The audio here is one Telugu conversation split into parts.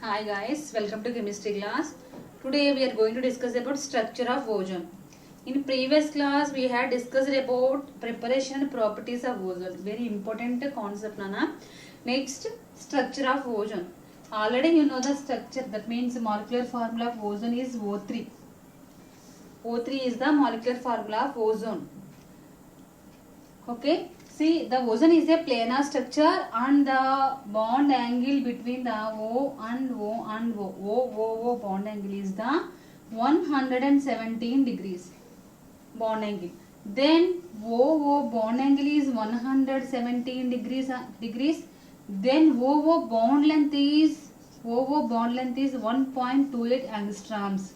Hi guys, welcome to chemistry class. Today we are going to discuss about structure of ozone. In previous class we had discussed about preparation and properties of ozone. Very important concept nana. Next, structure of ozone. Already you know the structure, that means molecular formula of ozone is O3. O3 is the molecular formula of ozone. Okay. See, the ozone is a planar structure and the bond angle between the O and O and O bond angle is the 117 degrees bond angle. Then O bond angle is 117 degrees. Then O bond length is 1.28 angstroms.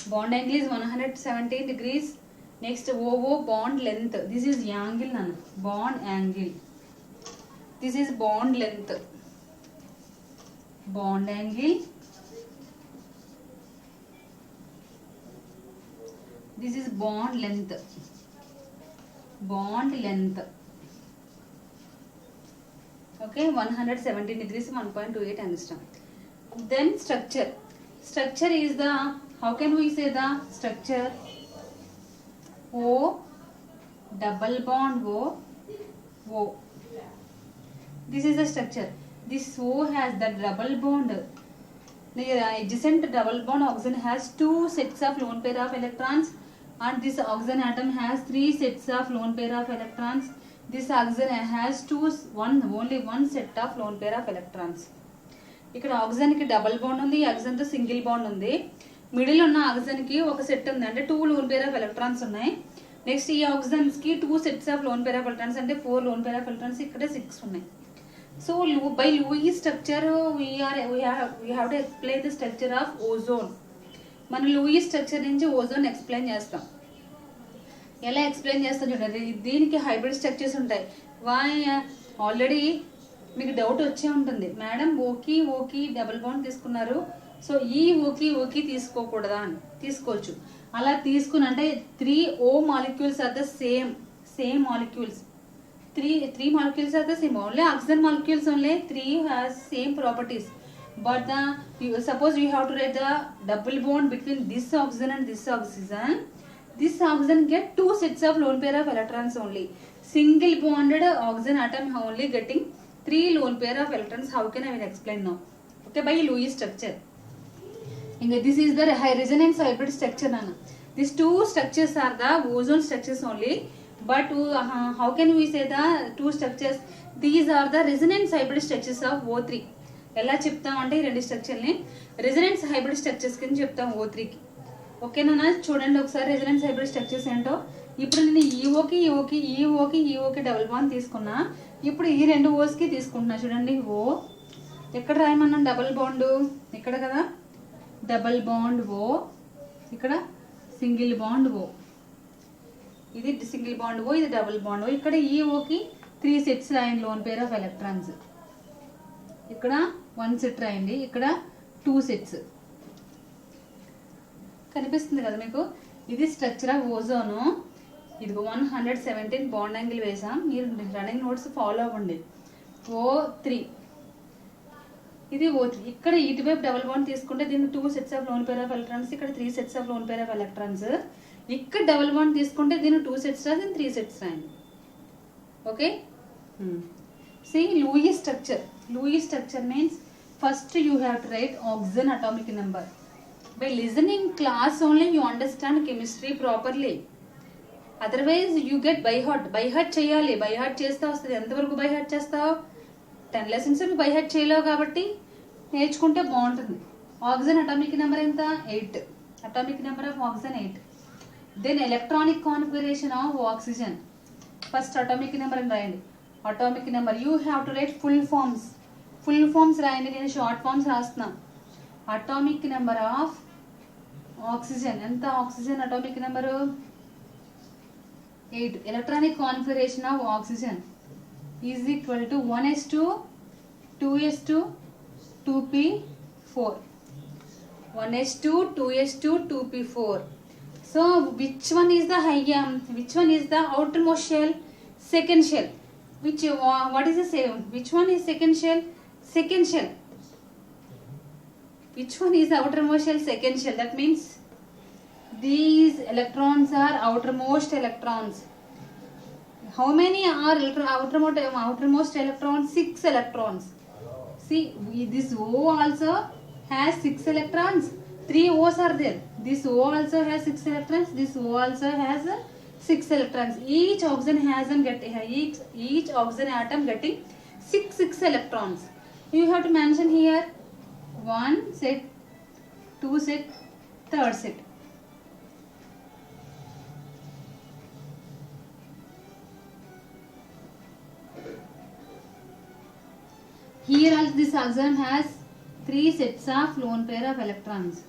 Bond angle is 117 degrees. Next, O bond length. This is angle, nana. Bond angle. This is bond length. Bond angle. This is bond length. Bond length. Okay, 117 degrees, 1.28 angstrom. Then structure. Structure is the, how can we say the structure? O double bond O. This is the structure. This O has the double bond. The adjacent double bond oxygen has two sets of lone pair of electrons, and this oxygen atom has three sets of lone pair of electrons. This oxygen has only one set of lone pair of electrons. ఇక్కడ ఆక్సిజన్ కి డబుల్ బాండ్ ఉంది, ఆక్సిజన్ తో సింగిల్ బాండ్ ఉంది. మిడిల్ ఉన్న ఆక్సిజన్ కి ఒక సెట్ ఉంది, అంటే 2 లోన్ పేర్ ఆఫ్ ఎలక్ట్రాన్స్ ఉన్నాయి. నెక్స్ట్ ఈ ఆక్సిజన్స్ కి 2 sets of lone pair of electrons, అంటే 4 లోన్ పేర్ ఆఫ్ ఎలక్ట్రాన్స్, ఇక్కడ 6 ఉన్నాయి. So by Lewis structure we have to explain the structure of ozone. మన లూయిస్ స్ట్రక్చర్ నుంచి ఓజోన్ ఎక్స్ప్లెయిన్ చేస్తాం. ఎలా ఎక్స్ప్లెయిన్ చేస్తాం చూడండి. దీనికి హైబ్రిడ్ స్ట్రక్చర్స్ ఉంటాయి. ఆల్రెడీ మీకు డౌట్ వచ్చే ఉంటుంది, మేడం ఓకి డబుల్ బాండ్ తీసుకున్నారు, సో ఈ ఓకి తీసుకోకూడదా అని. తీసుకోవచ్చు. అలా తీసుకుని అంటే 3 O molecules are the same molecules. 3 molecules are the same. Only oxygen molecules only 3 has same properties. But suppose you have to write the double bond between this oxygen and this oxygen. This oxygen get 2 sets of lone pair of electrons only. Single bonded oxygen atom only getting 3 lone pair of electrons. How can I will explain now? Okay, by Lewis structure. This is the high resonance hybrid structure. These 2 structures are the ozone structures only. But how can we say the 2 structures? These are the resonance hybrid structures of O3. ఎలా చెప్తాం అంటే ఈ రెండు స్ట్రక్చర్ని రెజనెన్స్ హైబ్రిడ్ స్ట్రక్చర్స్ కింద చెప్తాం O3కి. ఓకేనా? చూడండి ఒకసారి రెజనెన్స్ హైబ్రిడ్ స్ట్రక్చర్స్ ఏంటో. ఇప్పుడు నేను ఈఓకి డబుల్ బాండ్ తీసుకున్నా. ఇప్పుడు ఈ 2 ఓస్కి తీసుకుంటున్నా. చూడండి, ఓ ఎక్కడ రాయమన్నాం డబుల్ బాండ్? ఇక్కడ కదా డబుల్ బాండ్ ఓ, ఇక్కడ సింగిల్ బాండ్ ఓ. ఇది సింగిల్ బాండ్ ఓ, ఇది డబుల్ బాండ్ ఓ. ఇక్కడ ఈ ఓకి 3 సెట్స్ రాయండి లోన్ పేర్ ఆఫ్ ఎలక్ట్రాన్స్. ఇక్కడ 1 సెట్ రాయండి, ఇక్కడ 2 సెట్స్. కనిపిస్తుంది కదా మీకు? ఇది స్ట్రక్చర్ ఆఫ్ ఓజోను. ఇది 117 బాండ్ యాంగిల్ వేసాం. మీరు రన్నింగ్ నోట్స్ ఫాలో అవ్వండి. O3, ఇది O3. ఇక్కడ ఇటువైపు డబుల్ బాండ్ తీసుకుంటే దీనికి 2 sets of lone pair of electrons, ఇక్కడ 3 sets of lone pair of electrons. ఇక్కడ డబుల్ బాండ్ తీసుకుంటే దీన్ని 2 సెట్స్ రాసి 3 సెట్స్ రాయండి. Okay. See, Lewis structure means first you have to write oxygen atomic number. By listening class only you understand chemistry properly. Otherwise you get by heart చేయాలి. బై హార్ట్ చేస్తే వస్తుంది. ఎంతవరకు బై హార్ట్ చేస్తావు? 10 lessons బై హార్ట్ చేయలేవు కాబట్టి నేర్చుకుంటే బాగుంటుంది. ఆక్సిజన్ అటామిక్ నెంబర్ ఎంత? 8. Atomic number of oxygen 8. Then electronic configuration of oxygen. First atomic number అని రాయండి. Atomic number you have to write full forms. Full forms రాయండి, నేను షార్ట్ ఫార్మ్స్ రాస్తున్నా. అటామిక్ నెంబర్ ఆఫ్ ఆక్సిజన్ ఎంత? Oxygen atomic number 8. Electronic configuration of oxygen is equal to 1s2 2s2 2p4. 1s2 2s2 2p4. So which one is the which one is the outermost shell? Second shell. What is the same? Which one is second shell? Second shell. Which one is outermost shell? Second shell. That means these electrons are outermost electrons. How many are outermost electrons? 6 electrons. See, this O also has 6 electrons. 3 O's are there. This O also has 6 electrons. This O also has 6 electrons. Each oxygen each oxygen atom getting 6 electrons. You have to mention here 1 set, 2 set, third set. Here also this oxygen has 3 sets of lone pair of electrons.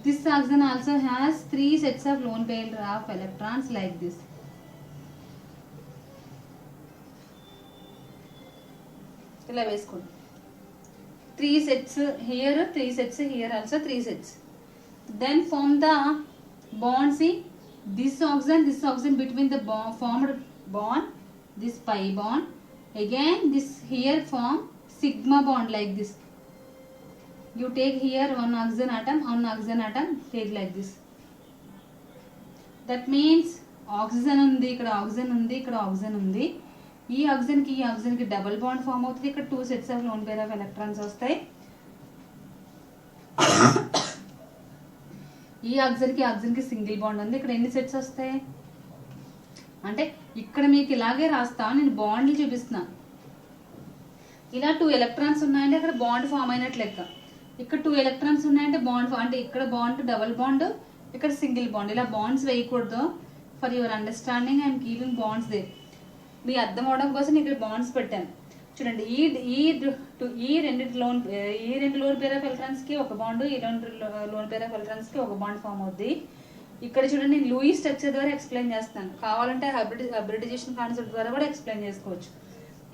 This oxygen also has 3 sets of lone pair of electrons like this. ఇలా వేసుకోండి. 3 sets here, 3 sets here, also 3 sets. Then form the bond. See, this oxygen between the formed bond, this pi bond. Again this here form sigma bond like this. You take here one oxygen atom, take like this. That means oxygen undi, ikkada oxygen undi, ikkada oxygen undi. ఈ ఆక్సిజన్ కి డబుల్ బాండ్ ఫామ్ అవుతుంది. ఇక్కడ 2 sets of lone pair of electrons వస్తాయి. ఈ ఆక్సిజన్ కి సింగిల్ బాండ్ ఉంది. ఇక్కడ ఎన్ని సెట్స్ వస్తాయి అంటే ఇక్కడ మీకు ఇలాగే రాస్తా, నేను బాండ్లు చూపిస్తున్నా. ఇలా 2 ఎలక్ట్రాన్స్ ఉన్నాయంటే ఇక్కడ బాండ్ ఫామ్ అయినట్లు లెక్క. ఇక్కడ 2 ఎలక్ట్రాన్స్ ఉన్నాయంటే బాండ్ అంటే ఇక్కడ బాండ్ డబుల్ బాండ్, ఇక్కడ సింగిల్ బాండ్. ఇలా బాండ్స్ వేయకూడదు. For your understanding I'm keeping bonds they. మీ అర్థం అవడం కోసం ఇక్కడ బాండ్స్ పెట్టాను. చూడండి, ఈ రెండు లోన్ పేర్ ఆఫ్ ఎలక్ట్రాన్స్ కి ఒక బాండ్, ఈ 2 లోన్ పేర్ ఆఫ్ ఎలక్ట్రాన్స్ కి ఒక బాండ్ ఫామ్ అవుద్ది. ఇక్కడ చూడండి, నేను లూయి స్ట్రక్చర్ ద్వారా ఎక్స్ప్లెయిన్ చేస్తాను. కావాలంటే హైబ్రిడైజేషన్ కాన్సెప్ట్ ద్వారా కూడా ఎక్స్ప్లెయిన్ చేసుకోవచ్చు.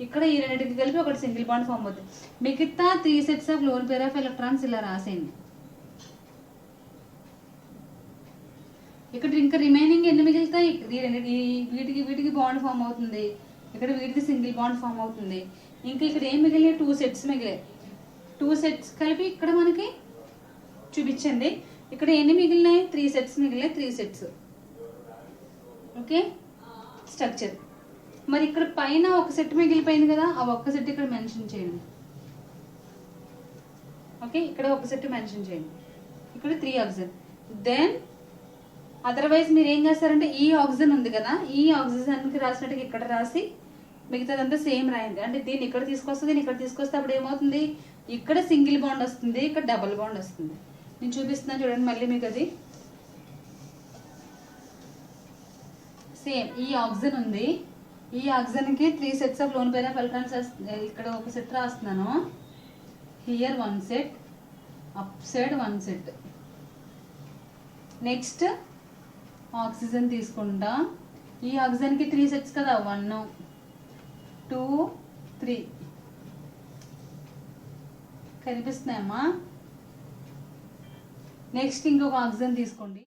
ఇక్కడ ఈ రెండింటికి కలిపి ఒకటి సింగిల్ బాండ్ ఫామ్ అవుతుంది. మిగతా 3 sets of lone pair of electrons ఇలా రాసేయండి. ఇక్కడ ఇంకా రిమైనింగ్ ఎన్ని మిగులుతాయి? వీటికి బాండ్ ఫామ్ అవుతుంది. ఇక్కడ వీటికి సింగిల్ బాండ్ ఫామ్ అవుతుంది. ఇంకా ఇక్కడ ఏం మిగిలినాయి? 2 సెట్స్ మిగిలాయి. 2 సెట్స్ కలిపి ఇక్కడ మనకి చూపించండి. ఇక్కడ ఎన్ని మిగిలినాయి? 3 సెట్స్ మిగిలినాయి. 3 సెట్స్. Okay, structure. మరి ఇక్కడ పైన ఒక సెట్ మిగిలిపోయింది కదా, ఆ ఒక్క సెట్ ఇక్కడ మెన్షన్ చేయండి. ఓకే, ఇక్కడ ఒక సెట్ మెన్షన్ చేయండి. ఇక్కడ 3 ఆక్సిజన్. దెన్ అదర్వైజ్ మీరు ఏం చేస్తారంటే ఈ ఆక్సిజన్ ఉంది కదా, ఈ ఆక్సిజన్కి రాసినట్టుగా ఇక్కడ రాసి మిగతాదంతా సేమ్ రాయండి. అంటే దీన్ని ఇక్కడ తీసుకొస్తే, దీన్ని ఇక్కడ తీసుకొస్తే అప్పుడు ఏమవుతుంది? ఇక్కడ సింగిల్ బాండ్ వస్తుంది, ఇక్కడ డబుల్ బాండ్ వస్తుంది. నేను చూపిస్తున్నాను చూడండి మళ్ళీ మీకు. అది సేమ్ ఈ ఆక్సిజన్ ఉంది. ఈ ఆక్సిజన్కి 3 sets of lone pair of electrons. ఇక్కడ ఒక సెట్ రాస్తున్నాను. Here 1 set, up side 1 set. Next oxygen తీసుకుంటా. ఈ ఆక్సిజన్కి 3 సెట్స్ కదా, 1 2 3 కనిపిస్తున్నాయమ్మా. నెక్స్ట్ ఇంకొక ఆక్సిజన్ తీసుకోండి.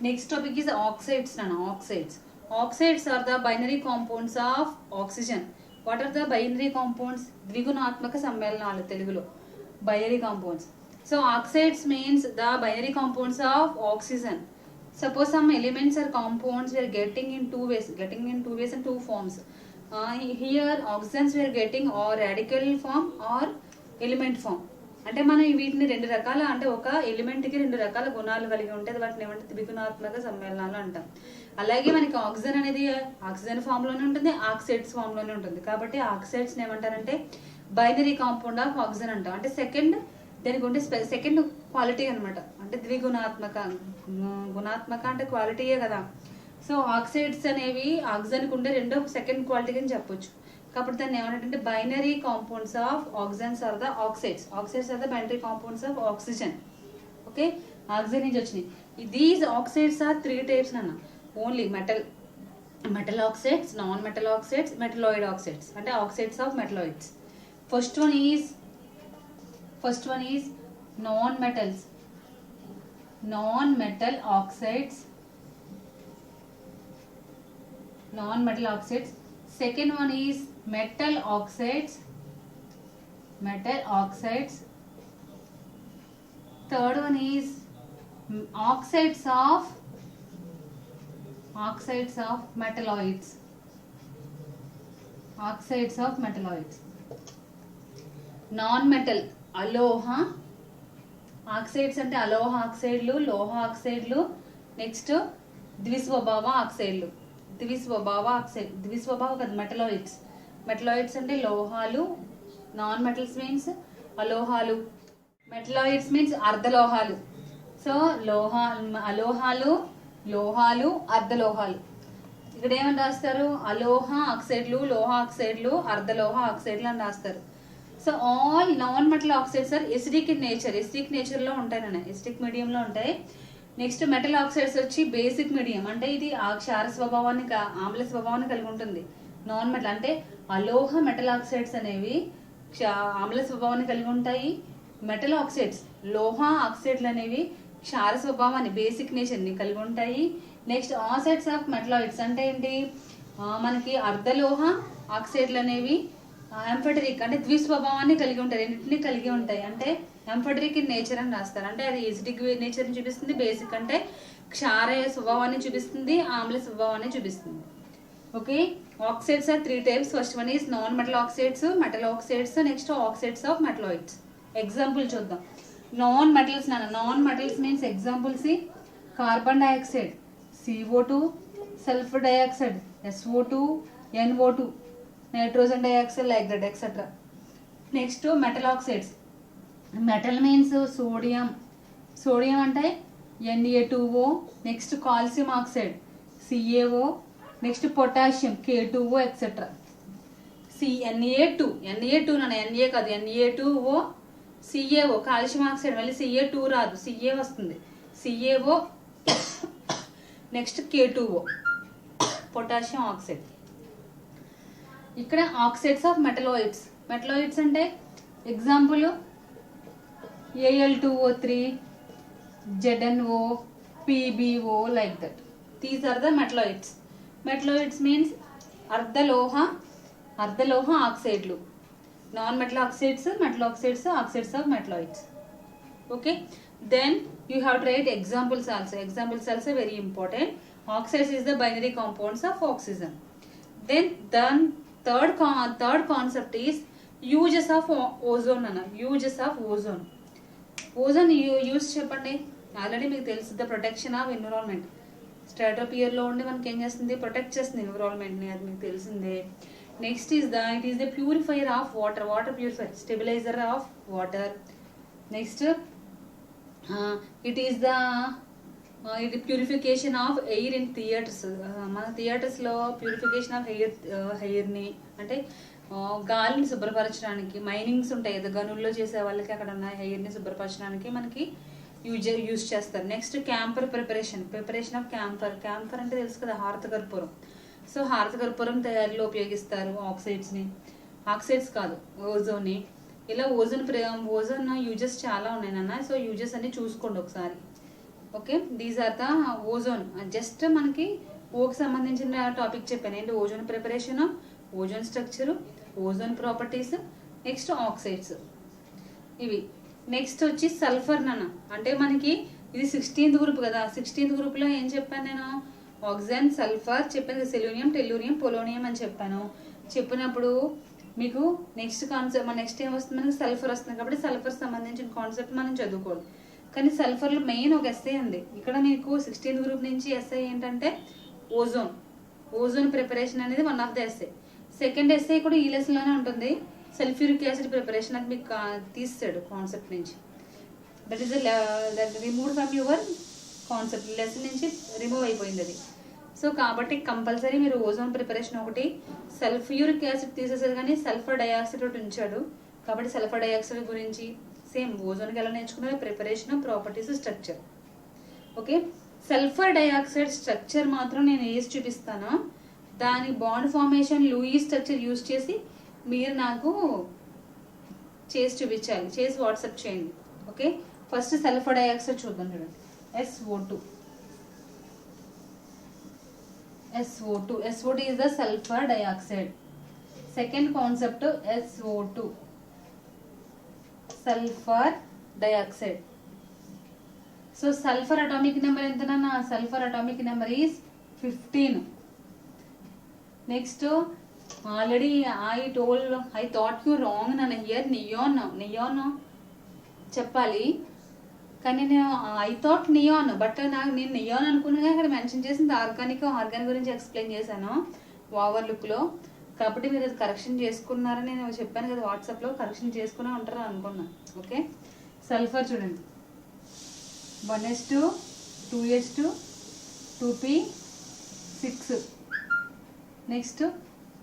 Next topic is oxides. Oxides are the binary compounds of oxygen. What are the binary compounds? ద్విగుణాత్మక సమ్మేళనాలు తెలుగులో binary compounds. So oxides means the binary compounds of oxygen. Suppose some elements or compounds we are getting in two ways and 2 forms. Here oxygens we are getting or radical form or element form. అంటే మనం వీటిని 2 రకాల, అంటే ఒక ఎలిమెంట్కి 2 రకాల గుణాలు కలిగి ఉంటే వాటిని ఏమంటే ద్విగుణాత్మక సమ్మేళనాలు అంటాం. అలాగే మనకి ఆక్సిజన్ అనేది ఆక్సిజన్ ఫామ్లోనే ఉంటుంది, ఆక్సైడ్స్ ఫామ్లోనే ఉంటుంది. కాబట్టి ఆక్సైడ్స్ని ఏమంటారంటే బైనరీ కాంపౌండ్ ఆఫ్ ఆక్సిజన్ అంటాం. అంటే దానికి ఉంటే సెకండ్ క్వాలిటీ అనమాట. అంటే గుణాత్మక అంటే క్వాలిటీయే కదా. సో ఆక్సైడ్స్ అనేవి ఆక్సిజన్కి ఉండే రెండో సెకండ్ క్వాలిటీ అని చెప్పొచ్చు. కాబట్టి దాన్ని ఏమంటే binary compounds of oxygens are the oxides. Oxides are the binary compounds of oxygen. Okay, oxygen నుంచి వచ్చినాయి. దీస్ ఆక్సైడ్స్ ఆర్ 3 టైప్స్ అన్న. Only metal oxides, non metal oxides, metalloid oxides. అంటే oxides of metalloids. First one is non-metal oxides. Second one is metal oxides. Third one is oxides of metalloids. Non-metal aloha oxides అంటే అలోహ ఆక్సైడ్లు, లోహ ఆక్సైడ్లు, నెక్స్ట్ ద్విస్వభావ ఆక్సైడ్లు. ద్విస్వభావ కదా మెటలాయిడ్స్ అంటే లోహాలు, నాన్ మెటల్స్ మీన్స్ అలోహాలు, మెటలాయిడ్స్ మీన్స్ అర్ధలోహాలు. సో అలోహాలు, లోహాలు, అర్ధలోహాలు. ఇక్కడ ఏమని రాస్తారు? అలోహ ఆక్సైడ్లు, లోహ ఆక్సైడ్లు, అర్ధలోహ ఆక్సైడ్లు అని రాస్తారు. So all non metal oxides are acidic in nature. Acidic నేచర్లో ఉంటాయి నాన్న, ఎసిడిక్ మీడియంలో ఉంటాయి. నెక్స్ట్ మెటల్ ఆక్సైడ్స్ వచ్చి బేసిక్ మీడియం, అంటే ఇది క్షార స్వభావాన్ని, ఆమ్ల స్వభావాన్ని కలిగి ఉంటుంది. నాన్ మెటల్ అంటే అలోహ మెటల్ ఆక్సైడ్స్ అనేవి ఆమ్ల స్వభావాన్ని కలిగి ఉంటాయి. మెటల్ ఆక్సైడ్స్ లోహ ఆక్సైడ్లు అనేవి క్షార స్వభావాన్ని, బేసిక్ నేచర్ని కలిగి ఉంటాయి. నెక్స్ట్ ఆక్సైడ్స్ ఆఫ్ మెటలాయిడ్స్ అంటే ఏంటి? మనకి అర్ధలోహ ఆక్సైడ్లు అనేవి ఎంఫెడరిక్ అంటే ద్విస్వభావాన్ని కలిగి ఉంటాయి, రెండింటిని కలిగి ఉంటాయి. అంటే ఎంఫెడరిక్ ఇన్ నేచర్ అని రాస్తారు. అంటే అది ఎసిడిక్ నేచర్ని చూపిస్తుంది. బేసిక్ అంటే క్షార స్వభావాన్ని చూపిస్తుంది, ఆమ్ల స్వభావాన్ని చూపిస్తుంది. Okay, oxides are 3 types. First one is non metal oxides, metal oxides, next oxides of metalloids. Example చూద్దాం. Non metals means examples: carbon dioxide, CO2, sulphur dioxide, SO2, NO2, nitrogen dioxide, like that etcetera. Next metal oxides. Metal means sodium అంటే Na2O, next calcium oxide CaO, next potassium K2O etcetera. Na2 Na కాదు, Na2O, CaO కాల్షియం ఆక్సైడ్, మళ్ళీ Ca2 రాదు, Ca వస్తుంది, CaO, next K2O potassium oxide. ఇక్కడ ఆక్సైడ్స్ ఆఫ్ మెటలాయిడ్స్ అంటే example Al2O3, ZnO, PbO, like that. These are the metalloids means అర్ధలోహ ఆక్సైడ్లు. Non metal oxides, metal oxides, oxides of metalloids. Okay, then you have to write examples also very important. Oxides is the binary compounds of oxygen. Then third concept is uses of ozone. Ozone use చెప్పండి. ఆల్రెడీ మీకు తెలుసు, ద ప్రొటెక్షన్ ఆఫ్ ఎన్విరాన్మెంట్. స్ట్రాటోపియర్లో ఉండి మనకి ఏం చేస్తుంది? ప్రొటెక్ట్ చేస్తుంది ఎన్విరాన్మెంట్ని, అది మీకు తెలిసిందే. Next it is the purifier of water purifier, stabiliser of water. Next ఇది purification of air in theatres. మన థియేటర్స్లో ప్యూరిఫికేషన్ ఆఫ్ ఎయిర్ని అంటే గాలిని శుభ్రపరచడానికి, మైనింగ్స్ ఉంటాయి కదా గనుల్లో చేసే వాళ్ళకి, అక్కడ ఉన్న ఎయిర్ని శుభ్రపరచడానికి మనకి యూజ్ చేస్తారు. Next camper preparation of camper అంటే తెలుసు కదా, హారతకర్పూరం. సో హారతకర్పూరం తయారీలో ఉపయోగిస్తారు ఆక్సైడ్స్ కాదు, ఓజోన్ని. ఇలా ఓజోన్ యూజెస్ చాలా ఉన్నాయి నాన్న. సో యూజెస్ అన్ని చూసుకోండి ఒకసారి. Okay, these are the ozone. Just మనకి ఓకి సంబంధించిన టాపిక్ చెప్పాను. ఏంటి? Ozone preparation, ozone structure, ozone properties, next oxides ఇవి. నెక్స్ట్ వచ్చి సల్ఫర్ నాన్న. అంటే మనకి ఇది 16th గ్రూప్ కదా. 16th గ్రూప్లో ఏం చెప్పాను నేను? ఆక్సిజన్, సల్ఫర్ చెప్పాను, సెలూనియం, టెల్లూరియం, పొలోనియం అని చెప్పినప్పుడు మీకు నెక్స్ట్ ఏం వస్తుంది? మనకి సల్ఫర్ వస్తుంది. కాబట్టి సల్ఫర్ సంబంధించిన కాన్సెప్ట్ మనం చదువుకోవాలి. కానీ సల్ఫర్లో మెయిన్ ఒక ఎస్ఐ ఉంది. ఇక్కడ మీకు 16th గ్రూప్ నుంచి ఎస్ఐ ఏంటంటే ఓజోన్ ప్రిపరేషన్ అనేది one of the SI. Second SI కూడా ఈ లెసన్లోనే ఉంటుంది, సల్ఫ్యూరిక్ యాసిడ్ ప్రిపరేషన్. అది మీకు తీసాడు కాన్సెప్ట్ నుంచి. That is remove from your concept, lesson నుంచి రిమూవ్ అయిపోయింది అది. సో కాబట్టి కంపల్సరీ మీరు ఓజోన్ ప్రిపరేషన్ ఒకటి, సల్ఫ్యూరిక్ యాసిడ్ తీసేసారు కానీ సల్ఫర్ డైఆక్సైడ్ ఒకటి ఉంచాడు. కాబట్టి సల్ఫర్ డైఆక్సైడ్ గురించి సేమ్ ఓజోన్కి ఎలా నేర్చుకున్నారు? Preparation, properties, structure. Okay, sulphur dioxide structure మాత్రం నేను వేసి చూపిస్తాను. దాని bond formation Lewis structure use చేసి మీరు నాకు చేసి చూపించాలి, చేసి వాట్సాప్ చేయండి. ఓకే, ఫస్ట్ సల్ఫర్ డైఆక్సైడ్ చూద్దాం. చూడండి, SO2. SO2. SO2 is the sulfur dioxide. Second concept SO2, sulfur dioxide. So sulfur atomic number entana? Sulfur atomic number is 15. Next, already I thought you wrong nana. Here neon చెప్పాలి కానీ నేను ఐ థాట్ నియాన్, బట్ నాకు నేను నియాన్ అనుకున్నాగా ఇక్కడ మెన్షన్ చేసింది ఆర్గాన్ గురించి ఎక్స్ప్లెయిన్ చేశాను ఓవర్ లుక్లో. కాబట్టి మీరు అది కరెక్షన్ చేసుకున్నారని నేను చెప్పాను కదా వాట్సాప్లో, కరెక్షన్ చేసుకునే ఉంటారు అనుకున్నా. ఓకే, సల్ఫర్ చూడండి 1s2 2s2 2p6, next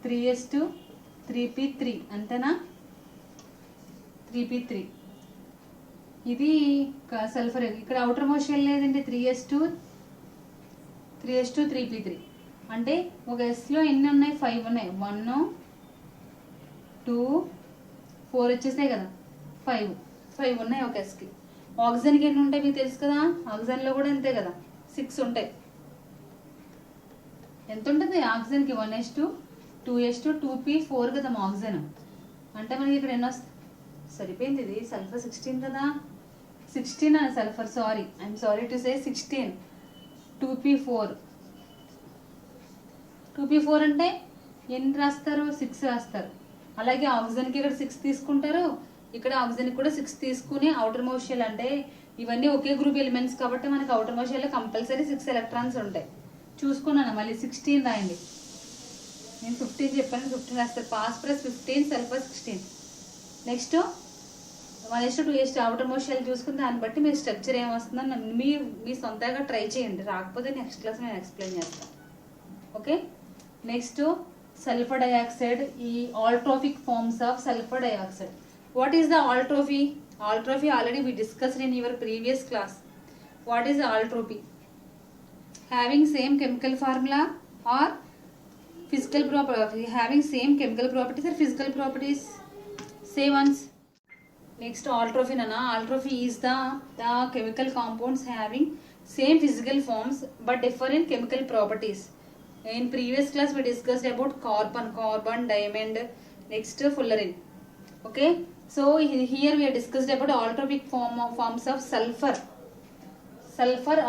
3s2 3p3, అంతేనా? 3p3 ఇది సల్ఫర్. ఇక్కడ అవుటర్ మోస్ట్ షెల్ లేదండి 3s2 3p3. అంటే ఒక ఎస్లో ఎన్ని ఉన్నాయి? 5 ఉన్నాయి. 1 2 4 వచ్చేసాయి కదా, 5 ఉన్నాయి ఒక ఎస్కి. ఆక్సిజన్కి ఎన్ని ఉంటాయి మీకు తెలుసు కదా, ఆక్సిజన్లో కూడా అంతే కదా, 6 ఉంటాయి. ఎంత ఉంటుంది ఆక్సిజన్కి? 1s2 2s2 2p4 కదా ఆక్సిజన్. అంటే మనకి ఇక్కడ ఎన్ని వస్తాయి? సరిపోయింది, ఇది సల్ఫర్ 16 కదా, 16 అని sulphur, sorry I'm sorry to say 16. 2p4 అంటే ఎన్ని రాస్తారు? 6 రాస్తారు. అలాగే ఆక్సిజన్కి ఇక్కడ 6 తీసుకుంటారు, ఇక్కడ ఆక్సిజన్కి కూడా 6 తీసుకుని అవుటర్ మోస్ట్ షెల్, అంటే ఇవన్నీ ఒకే గ్రూప్ ఎలిమెంట్స్ కాబట్టి మనకి అవుటర్ మోస్ట్ షెల్లో కంపల్సరీ 6 ఎలక్ట్రాన్స్ ఉంటాయి. చూసుకున్నాను, మళ్ళీ 16 రాయండి. నేను 15 చెప్పాను, 15 రాస్తారు. పాస్ plus 15 sulphur 16. Next 1s2 2s2 outermost shell చూసుకుని దాన్ని బట్టి మీరు స్ట్రక్చర్ ఏమొస్తుందని మీ సొంతంగా ట్రై చేయండి. రాకపోతే నెక్స్ట్ క్లాస్ నేను ఎక్స్ప్లెయిన్ చేస్తాను. Okay, next sulphur dioxide. ఈ allotropic forms of sulphur dioxide. What is the allotropy? Altrophy already we discussed in your previous class. What is altropy? Having same chemical formula or physical property? Having same chemical properties or physical properties? Say once. Next, altrophy nana. Altrophy is the chemical compounds having same physical forms but differ in chemical properties. In previous class we discussed about carbon, diamond, next fullerene. Okay, so here we have discussed about altropic forms of sulfur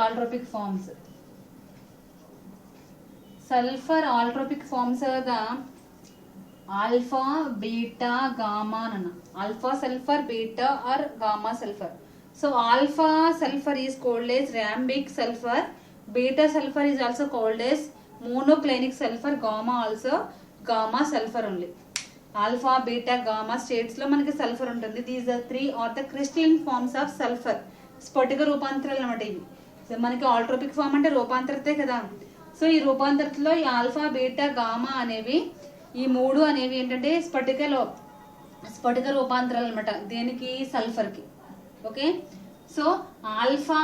altropic forms. Sulfur altropic forms are the alpha, beta, gamma nana. Alpha sulfur, beta or gamma sulfur. So alpha sulfur is called as rhambic sulfur, beta sulfur is also called as monoclinic sulfur, gamma also gamma sulfur only. Alpha, beta, gamma స్టేట్స్లో మనకి సల్ఫర్ ఉంటుంది. These are 3 are the crystalline forms of sulphur. స్ఫటిక రూపాంతరాలు అనమాట ఇవి. మనకి ఆల్ట్రోపిక్ ఫార్మ్ అంటే రూపాంతరతే కదా. సో ఈ రూపాంతరతలో ఈ ఆల్ఫా, బీటా, గామా అనేవి, ఈ 3 అనేవి ఏంటంటే స్ఫటిక రూపాంతరాలు అనమాట. దేనికి? సల్ఫర్కి. ఓకే, సో ఆల్ఫా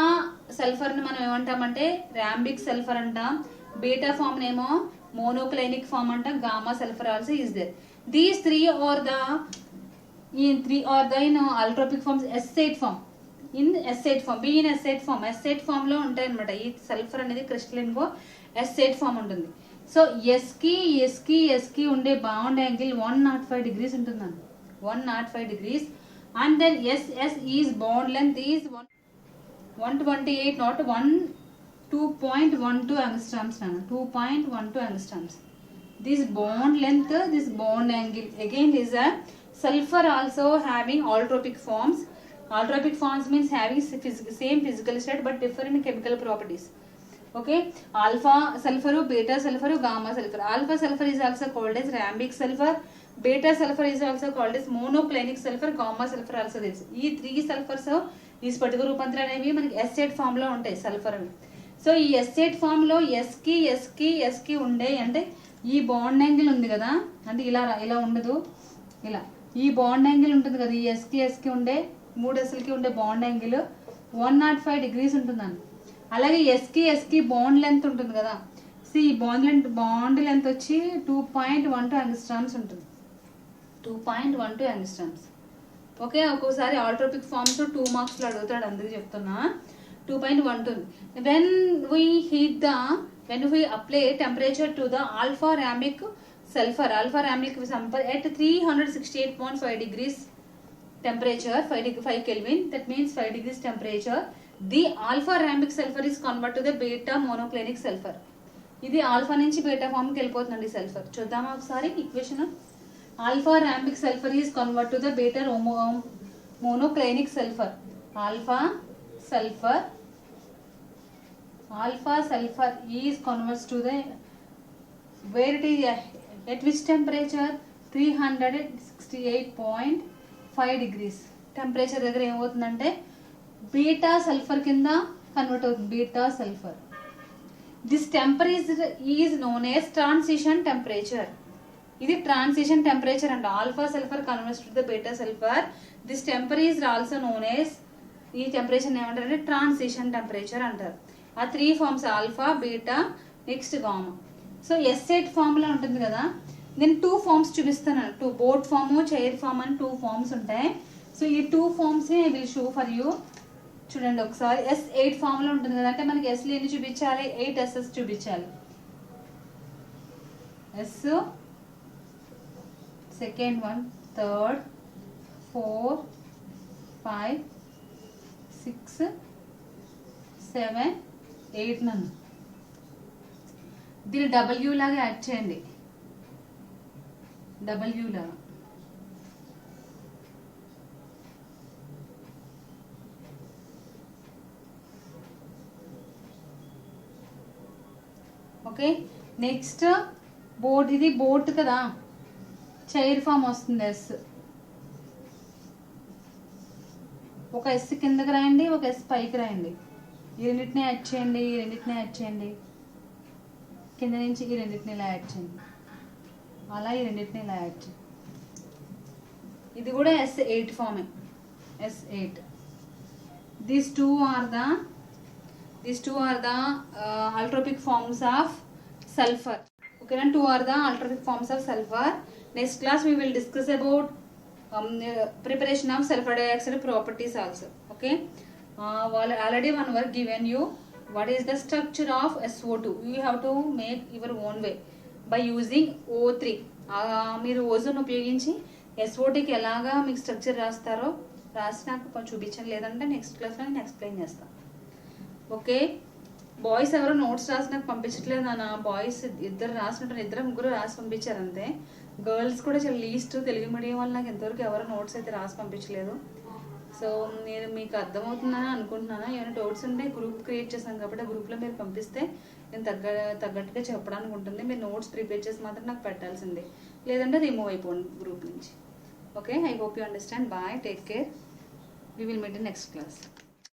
సల్ఫర్ని మనం ఏమంటామంటే ర్యాంబిక్ సల్ఫర్ అంటాం. బీటా ఫామ్ నేమో మోనోక్లైనిక్ ఫామ్ అంటాం. Gamma sulphur also is there. These three are the in allotropic forms. S8 form, in S8 form, be in S8 form. S8 form లో ఉంటాయి అన్నమాట. ఈ సల్ఫర్ అనేది క్రిస్టలిన్ గో S8 ఫామ్ ఉంటుంది. సో S కి ఉండే బాండ్ యాంగిల్ 105 degrees ఉంటుందండి. 105 degrees. And then SS is bond length is 128, not 2.12 angstroms. 2.12 angstroms. This bond length, this bond angle again is a sulfur also having allotropic forms. Allotropic forms means having same physical state but different chemical properties. Okay, alpha sulfur, beta sulfur, gamma sulfur. Alpha sulfur is also called as rhambic sulfur, beta sulfur is also called as monoclinic sulfur, gamma sulfur also this. ఈ 3 సల్ఫర్స్ ఈ స్ఫటిక రూపాంతరాలు అనేవి మనకి S8 ఫామ్ లో ఉంటాయి సల్ఫర్ అని. సో ఈ S8 ఫామ్ లో S కి ఉండే అంటే ఈ బాండ్ యాంగిల్ ఉంది కదా, అంటే ఇలా ఉండదు, ఇలా ఈ బాండ్ యాంగిల్ ఉంటుంది కదా. ఈ ఎస్కి ఉండే 3 Sలకి ఉండే బాండ్ యాంగిల్ 105 degrees ఉంటుందండి. అలాగే ఎస్కి బాండ్ లెంత్ ఉంటుంది కదా. సో ఈ బాండ్ లెంత్ వచ్చి 2.12 angstroms ఉంటుంది. 2.12 angstroms. ఓకే, ఒక్కోసారి ఆల్ట్రోపిక్ ఫార్మ్స్ 2 మార్క్స్లో అడుగుతాడు, అందుకు చెప్తున్నా. 2.12. When we heat the when we apply temperature to the alpha ramic sulfur at 368.5 degrees temperature, 5 Kelvin, that means 5 degrees temperature, the alpha ramic sulfur is converted to the beta monoclinic sulfur. ఇది ఆల్ఫా నుంచి బీటా ఫామ్కి వెళ్ళిపోతుందండి సల్ఫర్. చూద్దామా ఒకసారి equation. Alpha rhombic sulphur is convert to the beta monoclinic sulphur. Alpha sulfur is converts to the where it is at which temperature 368.5 degrees temperature దగ్గర ఏమవుతుందంటే బీటా సల్ఫర్ కింద కన్వర్ట్ అవుతుంది. Beta sulphur. This temperature is known as transition temperature. ఇది ట్రాన్సిషన్ టెంపరేచర్ అంట. Alpha sulphur converts to the beta sulphur. This temperature also known as, ఈ టెంపరేచర్ ఏమంటారంటే ట్రాన్సిషన్ టెంపరేచర్ అంటారు. ఆ 3 forms alpha, beta, next gamma. So S8 formula ఉంటుంది కదా, నేను 2 ఫార్మ్స్ చూపిస్తాను. బోట్ ఫామ్, చైర్ ఫామ్ అని 2 ఫార్మ్స్ ఉంటాయి. సో ఈ 2 forms I will show for you. చూడండి ఒకసారి. S8 ఫార్ములా ఉంటుంది కదా, అంటే మనకి Sలు ఎన్ని చూపించాలి? 8 S's చూపించాలి. S, సెకండ్ వన్, థర్డ్, 4, 5, 6, 7, 8 నన్ను దీన్ని W లాగా యాడ్ చేయండి. W లాగా. ఓకే. Next boat. ఇది బోట్ కదా, చైర్ ఫామ్ వస్తుంది. S ఒక S కిందకి రాయండి, ఒక S పైకి రాయండి. ఈ రెండింటిని యాడ్ చేయండి, ఈ రెండింటిని యాడ్ చేయండి. కింద నుంచి ఈ రెండింటిని ఇలా యాడ్ చేయండి. అలా ఈ రెండింటిని ఇలా యాడ్ చేయండి. ఇది కూడా S8 ఫామే. S8. These two are the allotropic forms of sulfur. Okay, and 2 are the allotropic forms of sulfur. Next class we will discuss about preparation of sulfur dioxide properties also. Okay. Already one work given you. What is the structure of SO2? You have to make your own way by using O3. మీరు ఓజోన్ ఉపయోగించి SO2కి ఎలాగా మీకు స్ట్రక్చర్ రాస్తారో రాసి నాకు చూపించండి, లేదంటే నెక్స్ట్ క్లాస్లో నేను ఎక్స్ప్లెయిన్ చేస్తాను. ఓకే. బాయ్స్ ఎవరో నోట్స్ రాసి నాకు పంపించట్లేదు నాన్న. బాయ్స్ ఇద్దరు రాసినట్టు, 2-3 రాసి పంపించారు అంతే. గర్ల్స్ కూడా చాలా లీస్ట్. తెలుగు మీడియం వాళ్ళు నాకు ఎంతవరకు ఎవరో నోట్స్ అయితే రాసి పంపించలేదు. సో నేను మీకు అర్థమవుతుందని అనుకుంటున్నాను. ఏమైనా డౌట్స్ ఉంటే గ్రూప్ క్రియేట్ చేశాను కాబట్టి ఆ గ్రూప్లో మీరు పంపిస్తే నేను తగ్గట్టుగా చెప్పడానికి ఉంటుంది. మీరు నోట్స్ ప్రిపేర్ చేసి మాత్రం నాకు పెట్టాల్సిందే, లేదంటే రిమూవ్ అయిపోండి గ్రూప్ నుంచి. Okay. I hope you understand. Bye, take care. We will meet in next class.